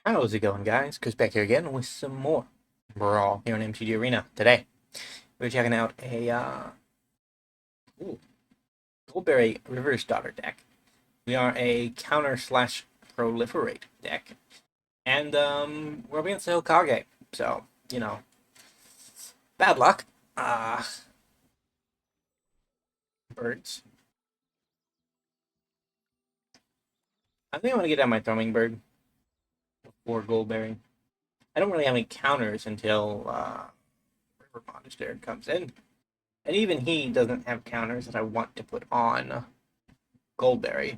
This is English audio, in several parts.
How's it going, guys? Chris back here again with some more Brawl here on MTG Arena. Today, we're checking out a Goldberry Reverse Daughter deck. We are a counter/proliferate deck, and we're up against the Hokage. So bad luck. Birds. I think I'm gonna get out my Throwing Bird before Goldberry. I don't really have any counters until River Monster comes in. And even he doesn't have counters that I want to put on Goldberry.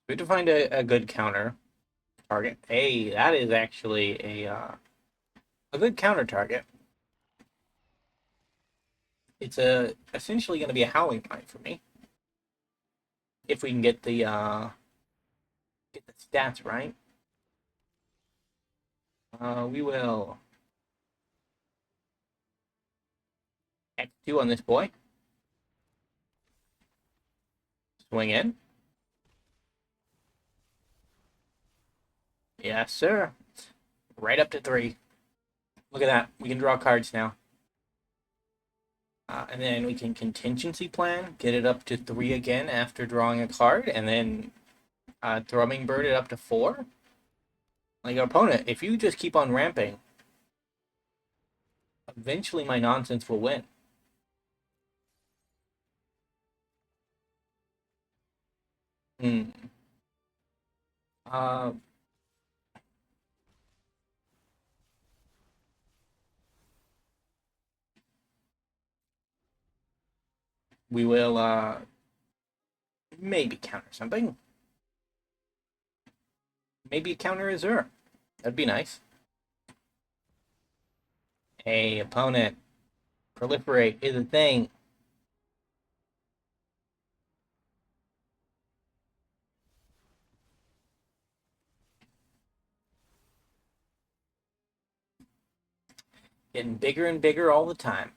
We have to find a good counter target. Hey, that is actually a good counter target. It's essentially going to be a Howling Knight for me. If we can get the stats right. We will X2 on this boy. Swing in. Yes, sir. Right up to 3. Look at that. We can draw cards now. And then we can contingency plan, get it up to 3 again after drawing a card, and then Thrumming Bird it up to 4. Like, our opponent, if you just keep on ramping, eventually my nonsense will win. Uh, we will maybe counter something. Maybe counter Azure. That'd be nice. Hey, opponent. Proliferate is a thing. Getting bigger and bigger all the time.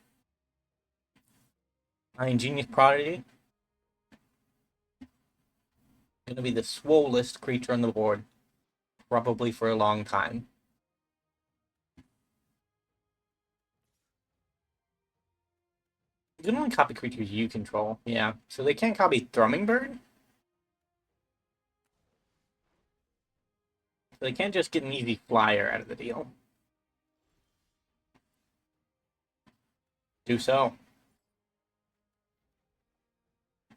My Ingenious Prodigy. Gonna be the swollest creature on the board. Probably for a long time. You can only copy creatures you control. Yeah, so they can't copy Thrumming Bird? So they can't just get an easy flyer out of the deal. Do so.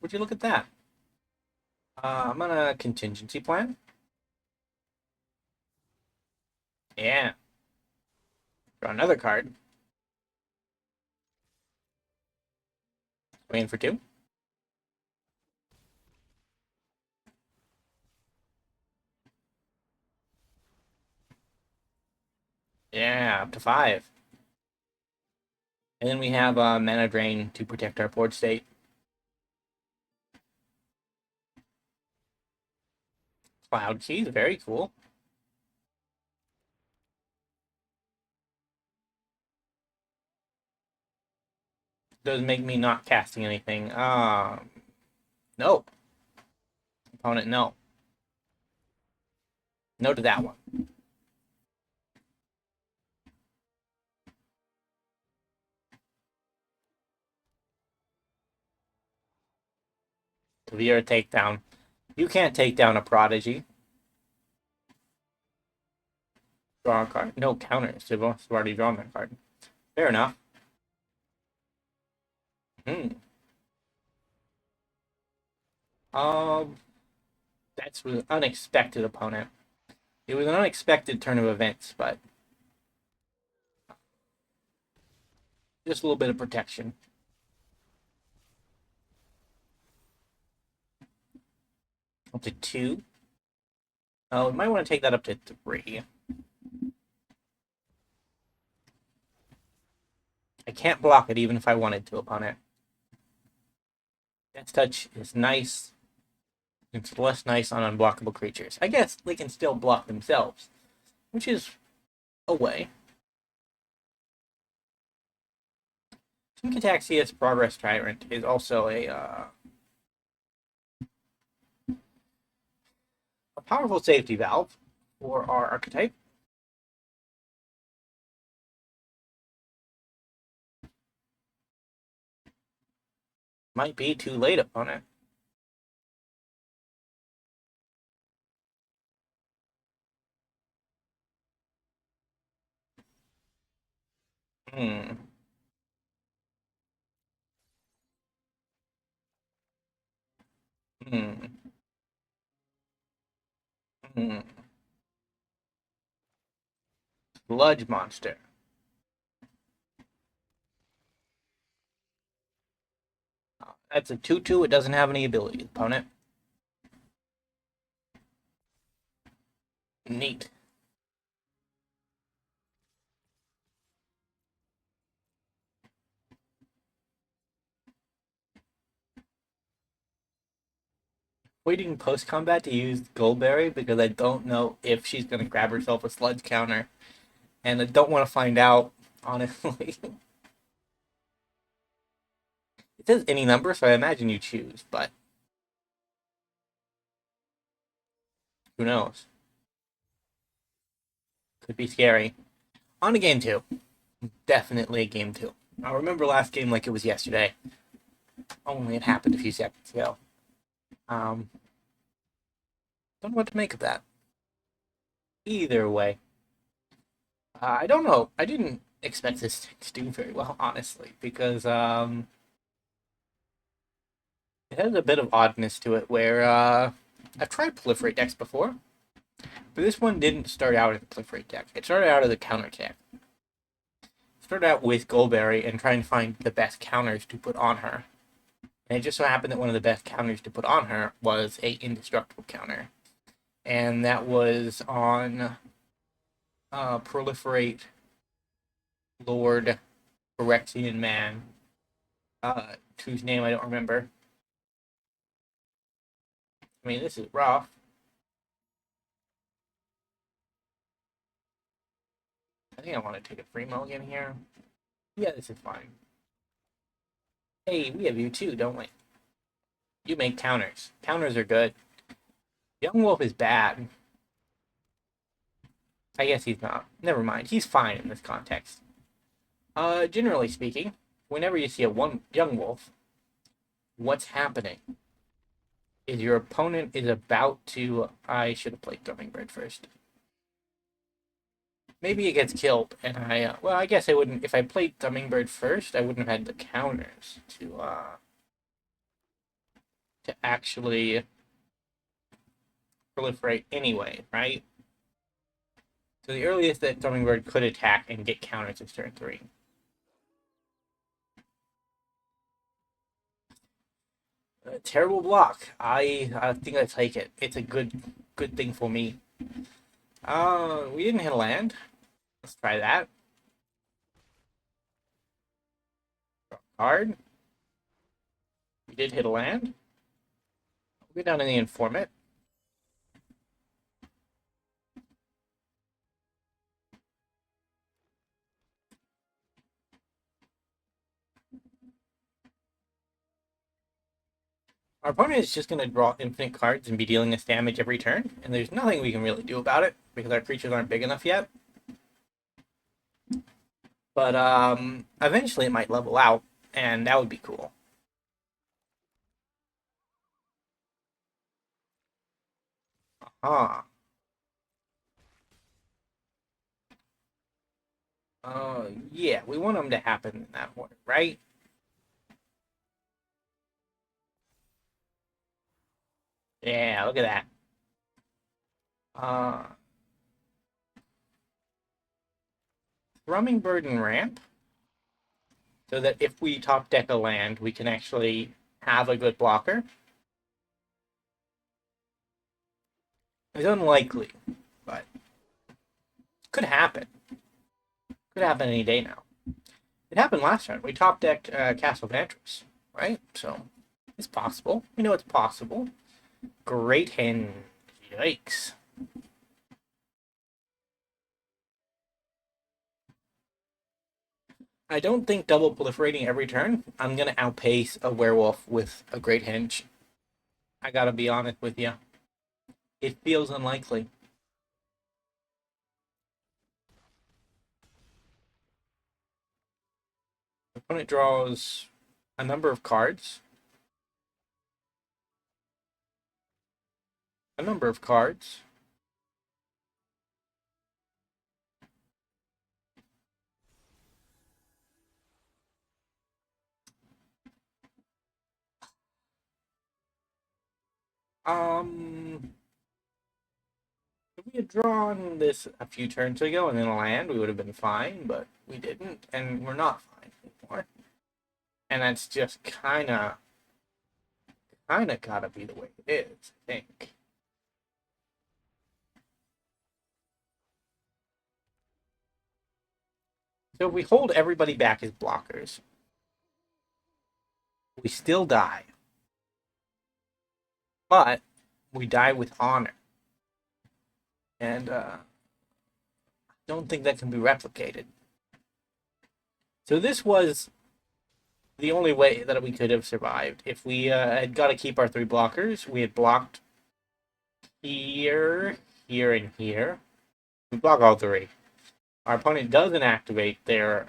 Would you look at that? I'm on a contingency plan. Yeah. Draw another card. Waiting for 2. Yeah, up to 5. And then we have Mana Drain to protect our board state. Cloud Keys, very cool. Does make me not casting anything. No. Opponent, no. No to that one. Severe takedown. You can't take down a Prodigy. Draw a card. No counters. They've already drawn that card. Fair enough. That's an unexpected opponent. It was an unexpected turn of events, but just a little bit of protection. Up to 2. Oh, we might want to take that up to 3. I can't block it even if I wanted to, opponent. Death Touch is nice. It's less nice on unblockable creatures. I guess they can still block themselves, which is a way. Tinkataxia's Progress Tyrant is also a powerful safety valve for our archetype. Might be too late, opponent. Hmm. Hmm. Hmm. Sludge monster. That's a 2/2. It doesn't have any abilities, opponent. Neat. Waiting post combat to use Goldberry because I don't know if she's going to grab herself a sludge counter. And I don't want to find out, honestly. It says any number, so I imagine you choose, but who knows? Could be scary. On to game two. Definitely a game two. I remember last game like it was yesterday. Only it happened a few seconds ago. Don't know what to make of that. Either way. I don't know. I didn't expect this to do very well, honestly, because it has a bit of oddness to it where I've tried Proliferate decks before, but this one didn't start out as a Proliferate deck. It started out as a counter deck. It started out with Goldberry and trying to find the best counters to put on her. And it just so happened that one of the best counters to put on her was a indestructible counter. And that was on Proliferate Lord Phyrexian Man, whose name I don't remember. I mean, this is rough. I think I want to take a free mulligan here. Yeah, this is fine. Hey, we have you too, don't we? You make counters. Counters are good. Young Wolf is bad. I guess he's not. Never mind. He's fine in this context. Generally speaking, whenever you see a Young Wolf, what's happening is your opponent is about to... I should have played Hummingbird first. Maybe it gets killed, and well, I guess I wouldn't... If I played Hummingbird first, I wouldn't have had the counters to actually proliferate anyway, right? So the earliest that Hummingbird could attack and get counters is turn 3. Terrible block. I think I take it. It's a good thing for me. We didn't hit a land. Let's try that. Card. We did hit a land. We'll go down in the informant. Our opponent is just going to draw infinite cards and be dealing us damage every turn, and there's nothing we can really do about it because our creatures aren't big enough yet. But eventually it might level out, and that would be cool. Ah. Yeah, we want them to happen in that order, right? Yeah, look at that. Uh, Hummingbird and Ramp, so that if we top deck a land, we can actually have a good blocker. It's unlikely, but could happen. Could happen any day now. It happened last turn. We top decked Castle Vantress, right? So it's possible. We know it's possible. Great hand. Yikes. I don't think double proliferating every turn. I'm going to outpace a werewolf with a Great Henge. I gotta be honest with you. It feels unlikely. The opponent draws a number of cards. A number of cards. If we had drawn this a few turns ago and then land, we would have been fine, but we didn't, and we're not fine anymore. And that's just kinda gotta be the way it is, I think. So if we hold everybody back as blockers, we still die. But we die with honor. And I don't think that can be replicated. So this was the only way that we could have survived. If we had got to keep our 3 blockers, we had blocked here, here, and here. We block all 3. Our opponent doesn't activate their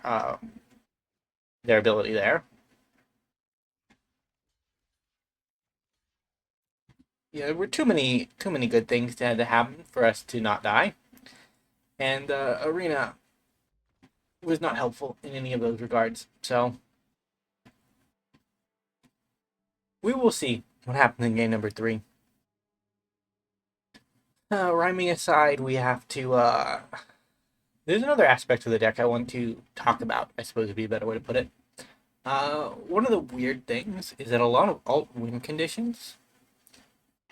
ability there. Yeah, there were too many good things that had to happen for us to not die, and Arena was not helpful in any of those regards. So we will see what happens in game number 3. Rhyming aside, we have to. There's another aspect of the deck I want to talk about. I suppose would be a better way to put it. One of the weird things is that a lot of alt win conditions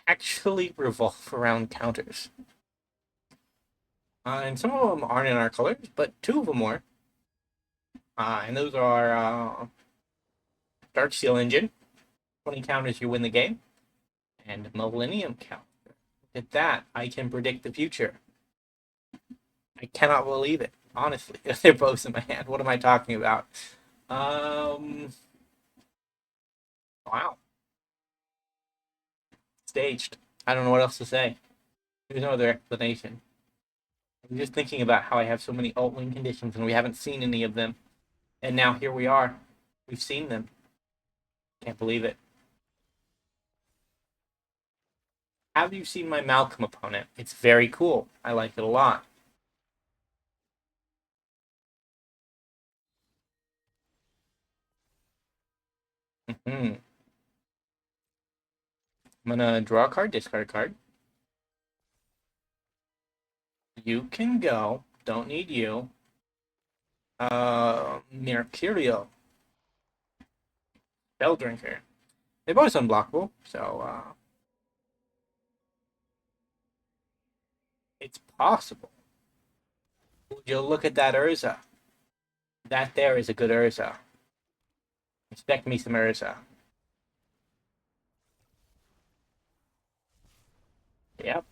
actually revolve around counters. And some of them aren't in our colors, but 2 of them were. And those are Darksteel Engine, 20 counters you win the game, and Millennium Counter. Look at that, I can predict the future. I cannot believe it, honestly. They're both in my hand. What am I talking about? Wow. Staged. I don't know what else to say. There's no other explanation. I'm just thinking about how I have so many alt win conditions and we haven't seen any of them. And now here we are. We've seen them. Can't believe it. Have you seen my Malcolm opponent? It's very cool. I like it a lot. I'm gonna draw a card, discard a card. You can go. Don't need you. Mercurial. Bell Drinker. They're both unblockable, so it's possible. Would you look at that Urza? That there is a good Urza. Expect me some Urza. Yep.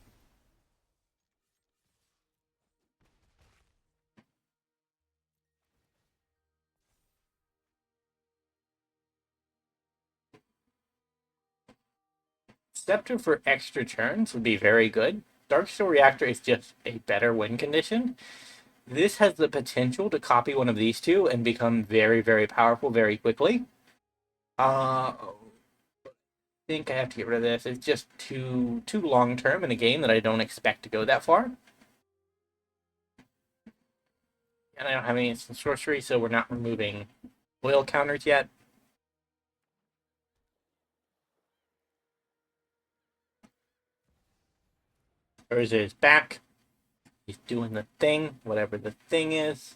Scepter for extra turns would be very good. Darksteel Reactor is just a better win condition. This has the potential to copy one of these 2 and become very, very powerful very quickly. I think I have to get rid of this. It's just too long term in a game that I don't expect to go that far. And I don't have any instant sorcery, so we're not removing oil counters yet. Urza is back. He's doing the thing, whatever the thing is.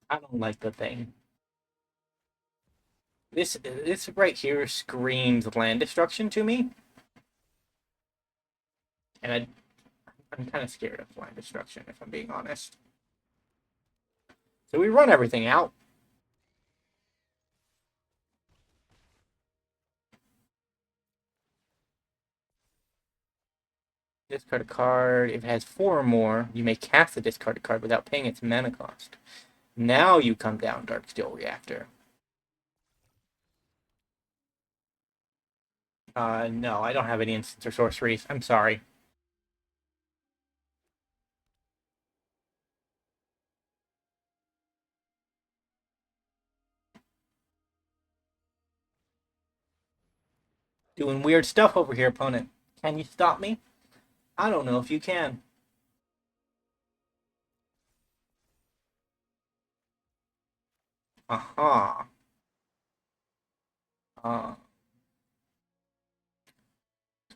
I don't like the thing. This right here screams land destruction to me. And I'm kind of scared of land destruction, if I'm being honest. So we run everything out. Discard a card. If it has 4 or more, you may cast a discarded card without paying its mana cost. Now you come down, Darksteel Reactor. No, I don't have any instants or sorceries. I'm sorry. Doing weird stuff over here, opponent. Can you stop me? I don't know if you can. Aha.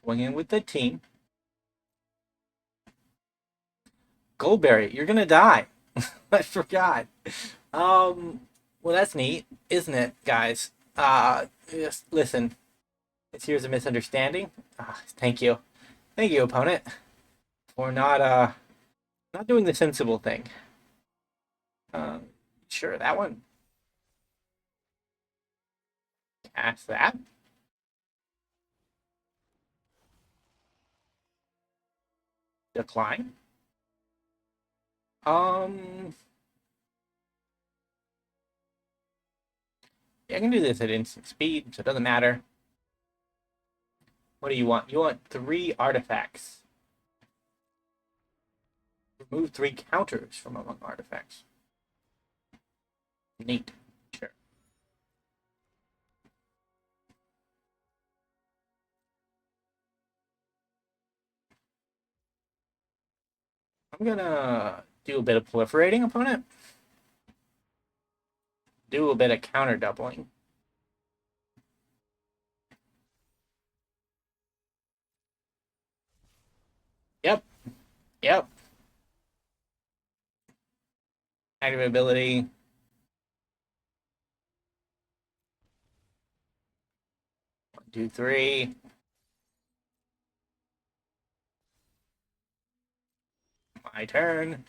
Swinging with the team. Goldberry, you're gonna die. I forgot. Well, that's neat, isn't it, guys? Just listen. Here's a misunderstanding. Thank you. Thank you, opponent, for not doing the sensible thing. Sure, that one. Cast that. Decline. Yeah, I can do this at instant speed, so it doesn't matter. What do you want? You want 3 artifacts. Remove 3 counters from among artifacts. Neat. Sure. I'm gonna do a bit of proliferating, opponent. Do a bit of counter doubling. Yep. Yep. Active ability. One, two, three. My turn.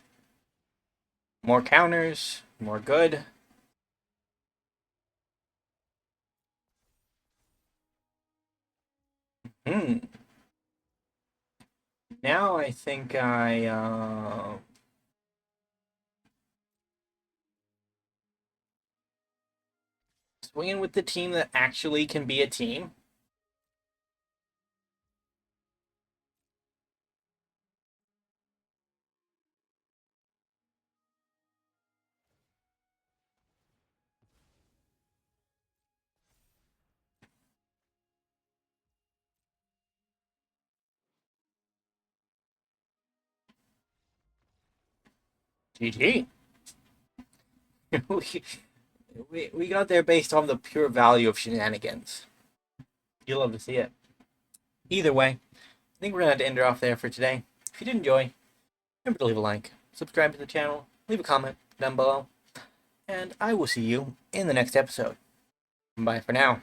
More counters. More good. Now I think swinging with the team that actually can be a team. GG. we got there based on the pure value of shenanigans. You'll love to see it. Either way, I think we're going to have to end it off there for today. If you did enjoy, remember to leave a like, subscribe to the channel, leave a comment down below, and I will see you in the next episode. Bye for now.